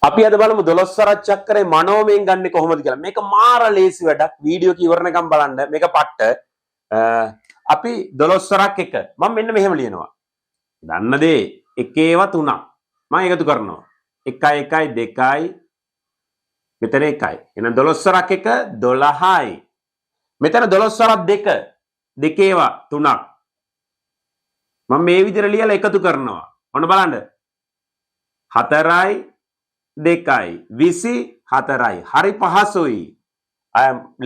අපි අද බලමු 12 වරක් චක්‍රේ මනෝමයෙන් ගන්නෙ කොහොමද කියලා. මේක මාර ලේසි වැඩක්. වීඩියෝ එක ඉවරනකම් බලන්න. මේක පට්ට. අපි 12 වරක් එක. මම මෙන්න මෙහෙම ලියනවා. දන්න දේ එකේව තුනක්. මම එකතු කරනවා. 1 1 2යි මෙතන 1යි. එහෙනම් 12 වරක් එක 12යි. මෙතන 12 වරක් දෙක. දෙකේව තුනක්. මම මේ විදිහට ලියලා එකතු කරනවා. ඔන්න බලන්න. 4යි 2යි 24යි. හරි පහසුයි.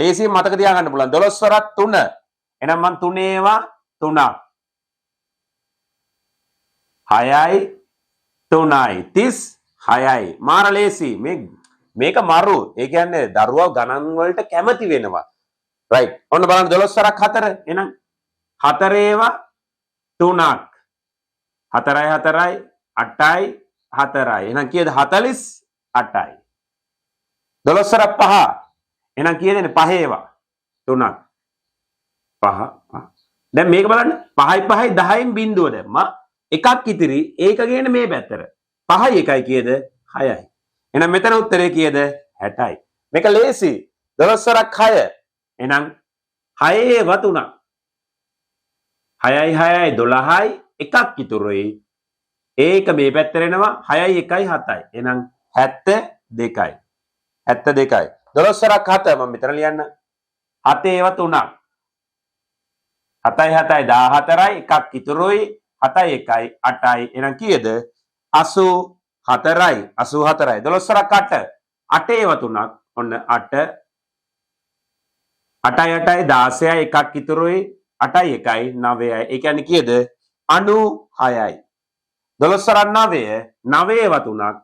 ලේසියෙන් මතක තියාගන්න පුළුවන්. 12 වරක් 3. එහෙනම් මම 3 3ක්. 6යි 3යි 36යි. මාර ලේසි. මේක මරු. ඒ කියන්නේ දරුවෝ ගණන් වලට කැමති වෙනවා. රයිට්. ඔන්න බලන්න 12 වරක් 4. එහෙනම් 4 3ක්. 4යි 4යි 8යි 4යි. එහෙනම් කීයද 48යි. 12 වරක් 5. එහෙනම් කීයද 5 3ක්. 5. දැන් මේක බලන්න 5යි 5යි 10න් බිඳුව දැම්මා. එකක් ඉතිරි. ඒක ගේන්නේ මේ පැත්තට. 5යි 1යි කීයද 6යි. එහෙනම් මෙතන උත්තරේ කීයද 60යි. මේක ලේසි. 12 වරක් 6. එහෙනම් 6 3ක්. 6යි 6යි 12යි එකක් ඉතුරුයි. ඒක මේ පැත්තට එනවා 6යි 1යි 7යි. එහෙනම් 72යි. 72යි. 12 වරක් 7 මම මෙතන ලියන්න. 7 3ක්. 7යි 7යි 14යි එකක් ඉතුරුයි. 7යි 1යි 8යි. එහෙනම් කීයද 84යි. 84යි. 12 වරක් 8. 8 3ක්. ඔන්න 8. 8යි 8යි 16යි එකක් ඉතුරුයි. 8යි 1යි 9යි. ඒ කියන්නේ කීයද 96යි. 12 වරක් 9 9 3ක්.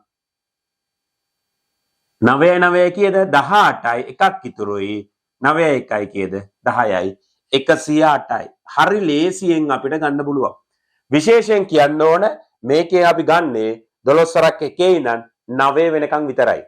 9 9 කීයද 18යි එකක් ඉතුරුයි. 9යි 1යි කීයද 10යි. 108යි. හරි ලේසියෙන් අපිට ගන්න පුළුවන්. විශේෂයෙන් කියන්න ඕන මේකේ අපි ගන්නේ 12 වරක් එකේ ඉඳන් 9 වෙනකන් විතරයි.